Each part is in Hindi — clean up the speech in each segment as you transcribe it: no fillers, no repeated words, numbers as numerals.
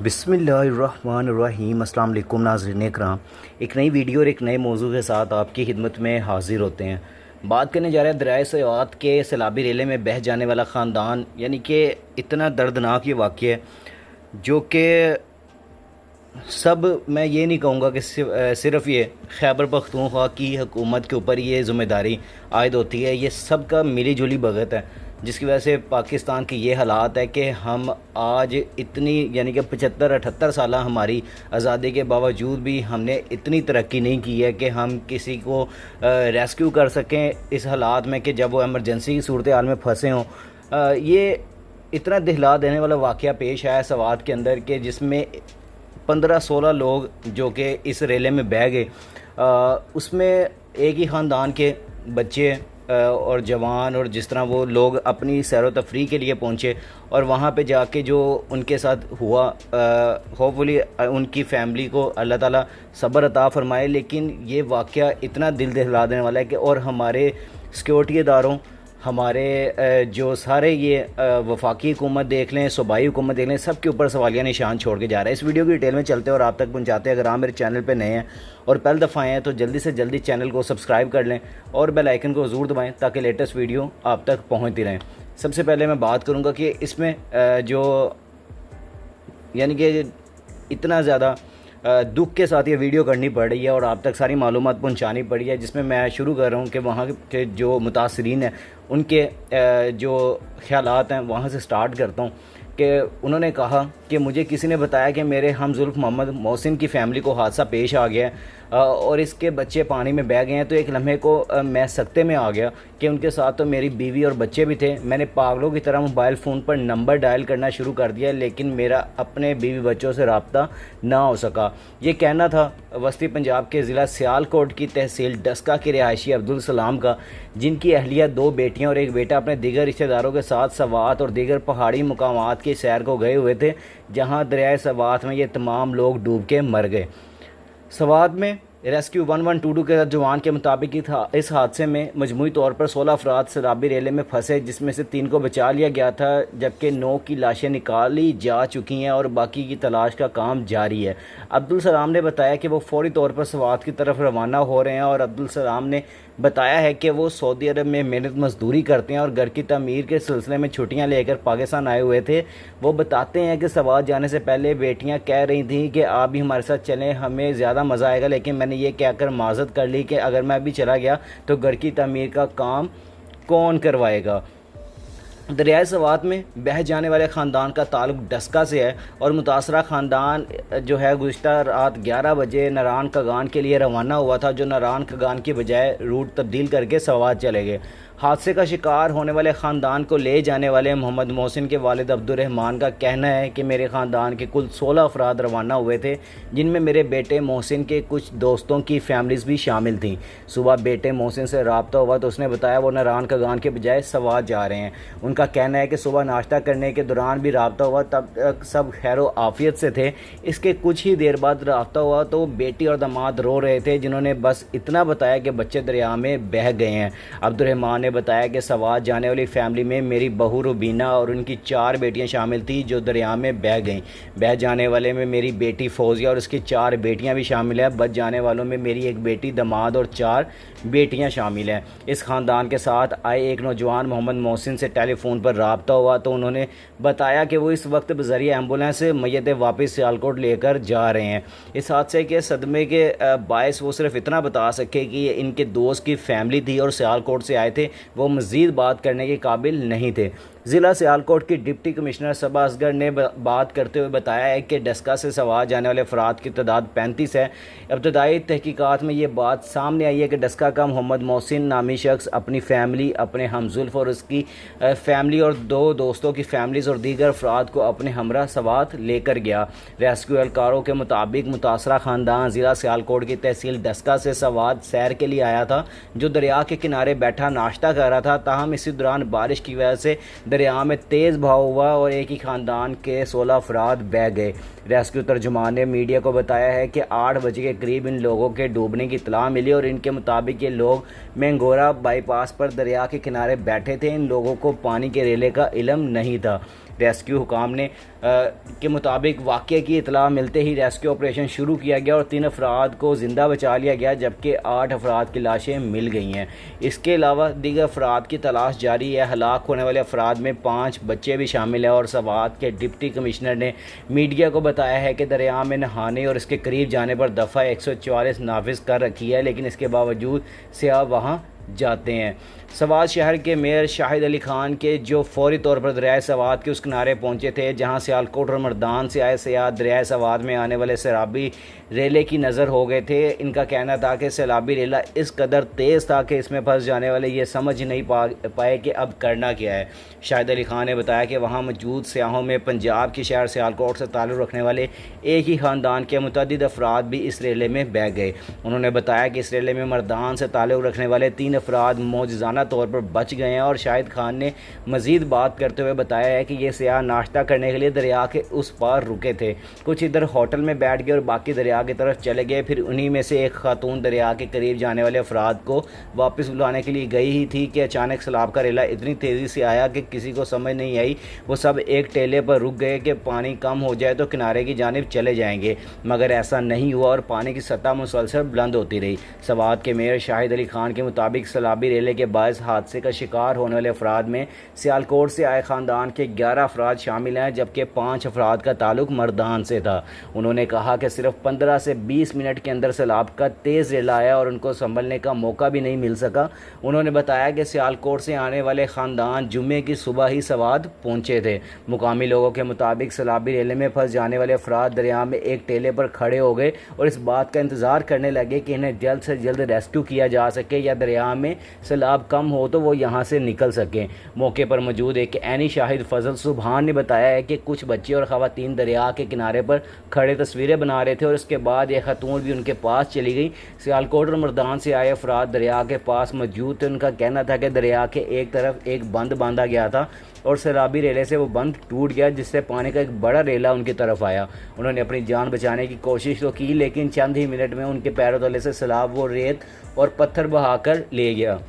बिस्मिल्लाहिर्रहमानिर्रहीम। अस्सलाम वालेकुम नाज़रीन इकराम, एक नई वीडियो और एक नए मौजू के साथ आपकी खिदमत में हाज़िर होते हैं। बात करने जा रहे हैं दरियाए सवात के सैलाबी रेले में बह जाने वाला ख़ानदान, यानी कि इतना दर्दनाक ये वाक़या है जो कि सब, मैं ये नहीं कहूँगा कि सिर्फ़ ये खैबर पख्तूनख्वा की हुकूमत के ऊपर ये ज़िम्मेदारी आयद होती है, ये सब का मिली जुली भगत है जिसकी वजह से पाकिस्तान के ये हालात है कि हम आज इतनी, यानी कि 75-78 साल हमारी आज़ादी के बावजूद भी हमने इतनी तरक्की नहीं की है कि हम किसी को रेस्क्यू कर सकें इस हालात में कि जब वो एमरजेंसी की सूरत हाल में फंसे हों। ये इतना दिखला देने वाला वाक़या पेश आया सवात के अंदर कि जिसमें 15-16 लोग जो कि इस रेले में बह गए, उसमें एक ही ख़ानदान के बच्चे और जवान, और जिस तरह वो लोग अपनी सैर व तफरीह के लिए पहुँचे और वहाँ पे जाके जो उनके साथ हुआ, होपफुली उनकी फ़ैमिली को अल्लाह ताला सब्र अता फ़रमाए। लेकिन ये वाक़या इतना दिल दहला देने वाला है कि और हमारे सिक्योरिटी इदारों, हमारे जो सारे ये वफाकी हुकूमत देख लें, सूबाई हुकूमत देख लें, सब के ऊपर सवालिया निशान छोड़ के जा रहा है। इस वीडियो की डिटेल में चलते हैं और आप तक पहुंचाते हैं। अगर आप मेरे चैनल पे नए हैं और पहली दफ़ा आए हैं तो जल्दी से जल्दी चैनल को सब्सक्राइब कर लें और बेल आइकन को ज़रूर दबाएं ताकि लेटेस्ट वीडियो आप तक पहुँचती रहें। सबसे पहले मैं बात करूँगा कि इसमें जो, यानी कि इतना ज़्यादा दुख के साथ ये वीडियो करनी पड़ रही है और आप तक सारी मालूमात पहुंचानी पड़ी है, जिसमें मैं शुरू कर रहा हूँ कि वहाँ के जो मुतासरीन हैं उनके जो ख़यालात हैं वहाँ से स्टार्ट करता हूँ। कि उन्होंने कहा कि मुझे किसी ने बताया कि मेरे हमजुल्फ़ मोहम्मद मोहसिन की फ़ैमिली को हादसा पेश आ गया है और इसके बच्चे पानी में बह गए हैं। तो एक लम्हे को मैं सकते में आ गया कि उनके साथ तो मेरी बीवी और बच्चे भी थे। मैंने पागलों की तरह मोबाइल फ़ोन पर नंबर डायल करना शुरू कर दिया, लेकिन मेरा अपने बीवी बच्चों से रब्ता ना हो सका। ये कहना था वस्ती पंजाब के ज़िला सियालकोट की तहसील डस्का के रिहायशी अब्दुल सलाम का, जिनकी अहलिया 2 बेटियां और एक बेटा अपने दीगर रिश्तेदारों के साथ सवात और दीगर पहाड़ी मुकामात की सैर को गए हुए थे, जहां दरियाए सवात में ये तमाम लोग डूब के मर गए। सवात में रेस्क्यू 1122 के जवान के मुताबिक इस हादसे में मजमूई तौर पर 16 अफराद सैलाबी रेले में फंसे, जिसमें से 3 को बचा लिया गया था, जबकि 9 की लाशें निकाली जा चुकी हैं और बाकी की तलाश का काम जारी है। अब्दुल सलाम ने बताया कि वो फौरी तौर पर सवात की तरफ रवाना हो रहे हैं और अब्दुल सलाम ने बताया है कि वो सऊदी अरब में मेहनत मजदूरी करते हैं और घर की तमीर के सिलसिले में छुट्टियां लेकर पाकिस्तान आए हुए थे। वो बताते हैं कि सवात जाने से पहले बेटियां कह रही थीं कि आप भी हमारे साथ चलें, हमें ज़्यादा मज़ा आएगा, लेकिन मैंने ये कहकर माजरत कर ली कि अगर मैं अभी चला गया तो घर की तमीर का काम कौन करवाएगा। दरियाए सवात में बह जाने वाले ख़ानदान का ताल्लुक डस्का से है और मुतासरा ख़ानदान जो है गुज़िश्ता रात 11 बजे नारायण कगान के लिए रवाना हुआ था, जो नारायण कगान की बजाय रूट तब्दील करके सवात चले गए। हादसे का शिकार होने वाले ख़ानदान को ले जाने वाले मोहम्मद मोहसिन के वालिद अब्दुर्रहमान का कहना है कि मेरे ख़ानदान के कुल 16 अफराद रवाना हुए थे, जिनमें मेरे बेटे मोहसिन के कुछ दोस्तों की फैमिलीज़ भी शामिल थीं। सुबह बेटे मोहसिन से रब्ता हुआ तो उसने बताया वो नारायण कगान के बजाय सवात जा रहे हैं। उनका कहना है कि सुबह नाश्ता करने के दौरान भी रब्ता हुआ, तब तक सब खैर व आफियत से थे। इसके कुछ ही देर बाद रब्ता हुआ तो बेटी और दामाद रो रहे थे, जिन्होंने बस इतना बताया कि बच्चे दरिया में बह गए हैं। अब्दुर्रहमान ने बताया कि सवात जाने वाली फैमिली में मेरी बहू रुबीना और उनकी 4 बेटियां शामिल थी जो दरिया में बह गईं। बह जाने वाले में मेरी बेटी फौजिया और उसकी 4 बेटियां भी शामिल हैं। बच जाने वालों में मेरी एक बेटी, दामाद और 4 बेटियां शामिल हैं। इस ख़ानदान के साथ आए एक नौजवान मोहम्मद मोहसिन से टेलीफोन पर रब्ता हुआ तो उन्होंने बताया कि वो इस वक्त बज़रिया एम्बुलेंस से मैयतें वापस सियालकोट लेकर जा रहे हैं। इस हादसे के सदमे के बायस वो सिर्फ इतना बता सके कि ये इनके दोस्त की फैमिली थी और सियालकोट से आए थे, वो मज़ीद बात करने के काबिल नहीं थे। ज़िला सियालकोट की डिप्टी कमिश्नर सबा असगर ने बात करते हुए बताया है कि डस्का से सवार जाने वाले अफराद की तादाद 35 है। इब्तदाई तहकीकात में ये बात सामने आई है कि डस्का का मोहम्मद मोहसिन नामी शख्स अपनी फ़ैमिली, अपने हमजुल्फ़ और उसकी फ़ैमिली और 2 दोस्तों की फ़ैमिलीज़ और दीगर अफराद को अपने हमरा सवात लेकर गया। रेस्क्यू एहलकारों के मुताबिक मुतासरा ख़ानदान ज़िला सियालकोट की तहसील डस्का से सवात सैर के लिए आया था, जो दरिया के किनारे बैठा नाश्ता कर रहा था। ताहम इसी दौरान बारिश की वजह से दरिया में तेज़ बहाव हुआ और एक ही ख़ानदान के 16 अफराद बह गए। रेस्क्यू तर्जुमान ने मीडिया को बताया है कि 8 बजे के करीब इन लोगों के डूबने की इत्तला मिली और इनके मुताबिक ये लोग मैंगोरा बाईपास पर दरिया के किनारे बैठे थे। इन लोगों को पानी के रेले का इल्म नहीं था। रेस्क्यू हुकाम ने के मुताबिक वाक़े की इतला मिलते ही रेस्क्यू ऑपरेशन शुरू किया गया और 3 अफराद को ज़िंदा बचा लिया गया, जबकि 8 अफराद की लाशें मिल गई हैं। इसके अलावा दीगर अफराद की तलाश जारी है। हलाक होने वाले अफराद में 5 बच्चे भी शामिल हैं और सवात के डिप्टी कमिश्नर ने मीडिया को बताया है कि दरिया में नहाने और इसके करीब जाने पर दफ़ा 144 नाफिज कर रखी है, लेकिन इसके बावजूद सियाह वहाँ जाते हैं। सवात शहर के मेयर शाहिद अली खान के जो फौरी तौर पर दरियाए सवात के उस किनारे पहुंचे थे जहां सियालकोट और मर्दान से आए सियाह दरियाए सवात में आने वाले सैलाबी रेले की नज़र हो गए थे। इनका कहना था कि सैलाबी रेला इस कदर तेज़ था कि इसमें फंस जाने वाले ये समझ नहीं पाए कि अब करना क्या है। शाहिद अली खान ने बताया कि वहाँ मौजूद सियाहों में पंजाब के शहर सियालकोट से ताल्लुक़ रखने वाले एक ही ख़ानदान के मुतअद्दिद अफराद भी इस रेले में बह गए। उन्होंने बताया कि इस रेले में मर्दान से ताल्लुक़ रखने वाले 3 अफराद मौजज़ाना तौर पर बच गए हैं और शाहिद खान ने मज़ीद बात करते हुए बताया है कि ये सियाह नाश्ता करने के लिए दरिया के उस पार रुके थे। कुछ इधर होटल में बैठ गए और बाकी दरिया की तरफ चले गए। फिर उन्हीं में से एक खातून दरिया के करीब जाने वाले अफराद को वापस बुलाने के लिए गई ही थी कि अचानक सैलाब का रेला इतनी तेज़ी से आया कि किसी को समझ नहीं आई। वो सब एक टेले पर रुक गए कि पानी कम हो जाए तो किनारे की जानिब चले जाएंगे, मगर ऐसा नहीं हुआ और पानी की सतह मुसलसल बुलंद होती रही। सवात के मेयर शाहिद अली खान के मुताबिक सैलाबी रेले के बायस हादसे का शिकार होने वाले अफराद में सियालकोट से आए ख़ानदान के 11 अफराद शामिल हैं, जबकि 5 अफराद का ताल्लुक मर्दान से था। उन्होंने कहा कि सिर्फ 15 से 20 मिनट के अंदर सैलाब का तेज़ रेला आया और उनको संभलने का मौका भी नहीं मिल सका। उन्होंने बताया कि सियालकोट से आने वाले ख़ानदान जुम्मे की सुबह ही सवात पहुँचे थे। मुकामी लोगों के मुताबिक सैलाबी रेले में फंस जाने वाले अफराद दरिया में एक टेले पर खड़े हो गए और इस बात का इंतज़ार करने लगे कि इन्हें जल्द से जल्द रेस्क्यू किया जा सके या दरिया में सैलाब कम हो तो वो यहाँ से निकल सकें। मौके पर मौजूद एक ऐनी शाहिद फजल सुबहान ने बताया है कि कुछ बच्चे और ख़वातीन दरिया के किनारे पर खड़े तस्वीरें बना रहे थे और इसके बाद यह खातून भी उनके पास चली गई। सियालकोट और मर्दान से आए अफराद दरिया के पास मौजूद थे। उनका कहना था कि दरिया के एक तरफ एक बंद बांधा गया था और सैलाबी रेले से वो बंद टूट गया, जिससे पानी का एक बड़ा रेला उनकी तरफ आया। उन्होंने अपनी जान बचाने की कोशिश तो की, लेकिन चंद ही मिनट में उनके पैरों तले से सैलाब वो रेत और पत्थर बहाकर ले गया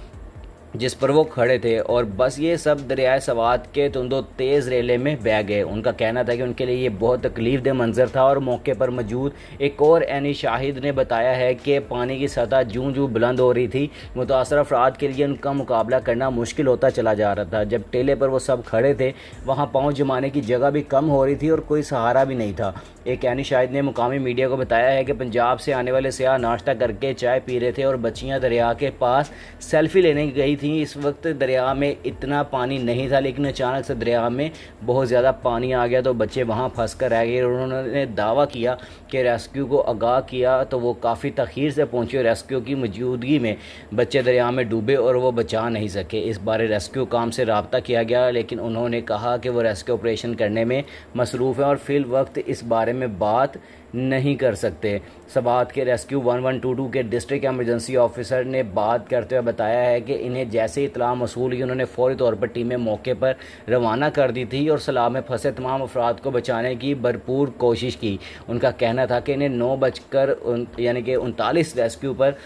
जिस पर वो खड़े थे और बस ये सब दरियाए सवात के तुंदो तेज़ रेले में बह गए। उनका कहना था कि उनके लिए ये बहुत तकलीफ़देह मंजर था और मौके पर मौजूद एक और ऐनी शाहिद ने बताया है कि पानी की सतह जूं जूं बुलंद हो रही थी, मुतासर अफराद के लिए उनका मुकाबला करना मुश्किल होता चला जा रहा था। जब टेले पर वो सब खड़े थे वहाँ पाँव जमाने की जगह भी कम हो रही थी और कोई सहारा भी नहीं था। एक ऐनी शाहिद ने मुकामी मीडिया को बताया है कि पंजाब से आने वाले सियाह नाश्ता करके चाय पी रहे थे और बच्चियाँ दरिया के पास सेल्फी लेने गई थी। इस वक्त दरिया में इतना पानी नहीं था, लेकिन अचानक से दरिया में बहुत ज़्यादा पानी आ गया तो बच्चे वहाँ फंस कर रह गए। उन्होंने दावा किया कि रेस्क्यू को आगाह किया तो वो काफ़ी तख़ीर से पहुँचे। रेस्क्यू की मौजूदगी में बच्चे दरिया में डूबे और वो बचा नहीं सके। इस बारे रेस्क्यू काम से रब्ता किया गया, लेकिन उन्होंने कहा कि वो रेस्क्यू ऑपरेशन करने में मसरूफ़ हैं और फिल वक्त इस बारे में बात नहीं कर सकते। सवात के रेस्क्यू 1122 के डिस्ट्रिक्ट एमरजेंसी ऑफिसर ने बात करते हुए बताया है कि इन्हें जैसे ही इतला मसूल हुई उन्होंने फ़ौरी तौर पर टीमें मौके पर रवाना कर दी थी और सैलाब में फंसे तमाम अफराद को बचाने की भरपूर कोशिश की। उनका कहना था कि इन्हें 9:39 रेस्क्यू पर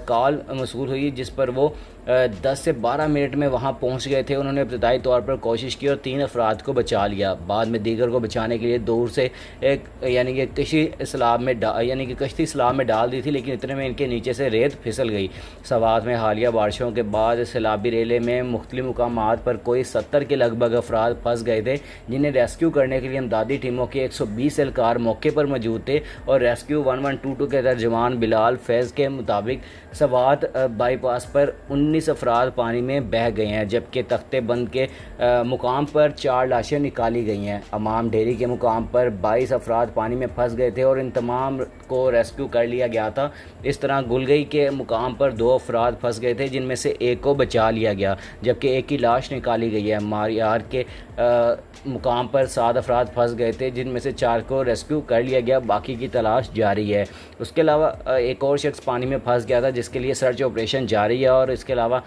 कॉल मसूल हुई, जिस पर वो 10 से 12 मिनट में वहां पहुंच गए थे। उन्होंने इब्तदाई तौर पर कोशिश की और 3 अफराद को बचा लिया। बाद में दीगर को बचाने के लिए दूर से एक कश्ती सैलाब में डाल दी थी, लेकिन इतने में इनके नीचे से रेत फिसल गई। सवात में हालिया बारिशों के बाद सैलाबी रेले में मुख्तलिफ मुकामात पर कोई 70 के लगभग अफराद फंस गए थे, जिन्हें रेस्क्यू करने के लिए इमदादी टीमों के 120 एहलकार मौके पर मौजूद थे। और रेस्क्यू 1122 के तर्जमान बिलाल फैज़ के मुताबिक सवात बाईपास पर 19 अफराद पानी में बह गए हैं, जबकि तख्ते बंद के मुकाम पर 4 लाशें निकाली गई हैं। अमाम डेरी के मुकाम पर 22 अफराद पानी में फंस गए थे और इन तमाम को रेस्क्यू कर लिया गया था। इस तरह गुलगई के मुकाम पर 2 अफराद फंस गए थे, जिनमें से एक को बचा लिया गया, जबकि एक की लाश निकाली गई है। मारियार के मुकाम पर 7 अफराद फंस गए थे, जिनमें से 4 को रेस्क्यू कर लिया गया, बाकी की तलाश जारी है। उसके अलावा एक और शख्स पानी में फंस गया था, जिसके लिए सर्च ऑपरेशन जारी है। और इसके अलावा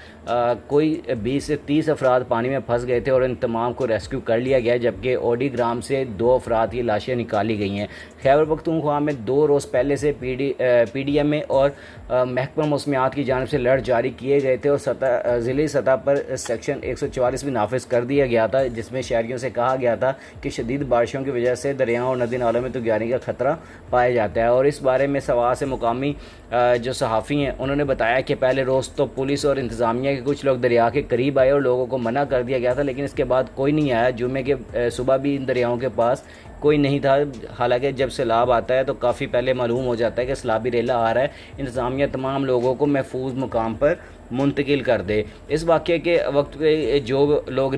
कोई 20 से 30 अफराद पानी में फंस गए थे और इन तमाम को रेस्क्यू कर लिया गया, जबकि ओडी ग्राम से 2 अफराद की लाशें निकाली गई हैं। खैबर पख्तूनख्वा में 2 रोज़ पहले से PDMA और महकमा मौसमियात की जानिब से अलर्ट जारी किए गए थे और ज़िली सतह पर सेक्शन 144 भी नाफिज कर दिया गया था, जिसमें शहरियों से कहा गया था कि शदीद बारिशों की वजह से दरियाओं और नदी नालों में तूफ़ानी का ख़तरा पाया जाता है। और इस बारे में सवा से मुकामी जो सहाफ़ी हैं उन्होंने बताया कि पहले रोज़ तो पुलिस और इंतज़ामिया के कुछ लोग दरिया के करीब आए और लोगों को मना कर दिया गया था, लेकिन इसके बाद कोई नहीं आया। जुमे के सुबह भी इन दरियाओं के पास कोई नहीं था। हालांकि जब सैलाब आता है तो काफ़ी पहले मालूम हो जाता है कि सैलाबी रेला आ रहा है, इंतज़ामिया तमाम लोगों को महफूज मुकाम पर मुंतकिल कर दे। इस वाक़े के वक्त जो लोग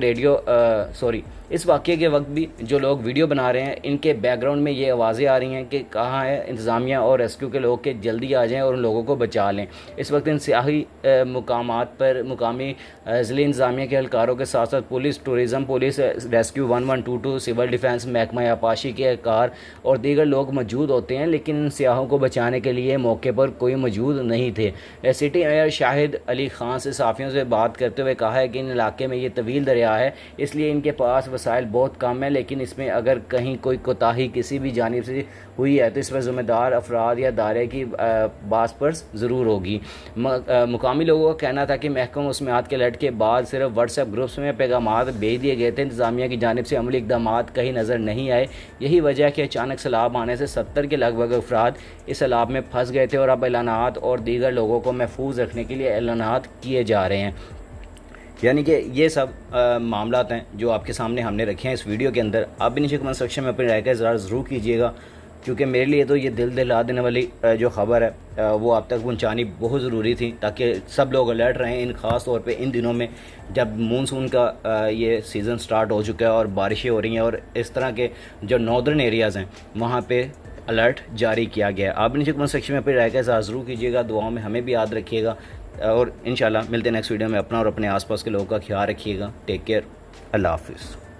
इस वाक़े के वक्त भी जो लोग वीडियो बना रहे हैं, इनके बैकग्राउंड में ये आवाज़ें आ रही हैं कि कहाँ है इंतज़ामिया और रेस्क्यू के लोग के जल्दी आ जाएं और उन लोगों को बचा लें। इस वक्त इन सियाही मुकामात पर मुकामी ज़िले इंतज़ामिया के एहलकारों के साथ साथ police, tourism police, rescue 1122, civil defence महकमा आपाशी के एहलकार और दीगर लोग मौजूद होते हैं, लेकिन इन सियाहों को बचाने के लिए मौके पर कोई मौजूद नहीं थे। सिटी मेयर शाहिद अली ख़ान से सहाफ़ियों से बात करते हुए कहा है कि इन इलाके में ये तवील दरिया है, इसलिए इनके पास वसाइल बहुत कम है, लेकिन इसमें अगर कहीं कोई कोताही किसी भी जानिब से हुई है तो इस पर ज़िम्मेदार अफराद या दायरे की बास पर ज़रूर होगी। मुकामी लोगों का कहना था कि महकमा मौसमियात के अलर्ट के बाद सिर्फ व्हाट्सएप ग्रुप्स में पैगामात भेज दिए गए थे, इंतज़ामिया की जानिब से अमली इक़दाम कहीं नज़र नहीं आए। यही वजह है कि अचानक सैलाब आने से 70 के लगभग अफराद इस सैलाब में फंस गए थे और अब ऐलानात और दीगर लोगों को महफूज रखने के लिए ऐलानात किए जा रहे हैं। यानी कि ये सब मामलात हैं जो आपके सामने हमने रखे हैं इस वीडियो के अंदर। आप भी नीचे कमेंट सेक्शन में अपनी राय का इज़हार ज़रूर कीजिएगा, क्योंकि मेरे लिए तो ये दिल दहला देने वाली जो ख़बर है वो आप तक पहुंचानी बहुत ज़रूरी थी, ताकि सब लोग अलर्ट रहें। इन ख़ास तौर पे इन दिनों में जब मानसून का ये सीज़न स्टार्ट हो चुका है और बारिशें हो रही हैं और इस तरह के जो नॉर्दर्न एरियाज़ हैं वहाँ पे अलर्ट जारी किया गया है। आप नीचे कमेंट सेक्शन में अपनी राय का इज़हार ज़रूर कीजिएगा, दुआओं में हमें भी याद रखिएगा और इंशाल्लाह मिलते हैं नेक्स्ट वीडियो में। अपना और अपने आसपास के लोगों का ख्याल रखिएगा। टेक केयर, अल्लाह हाफ़िज़।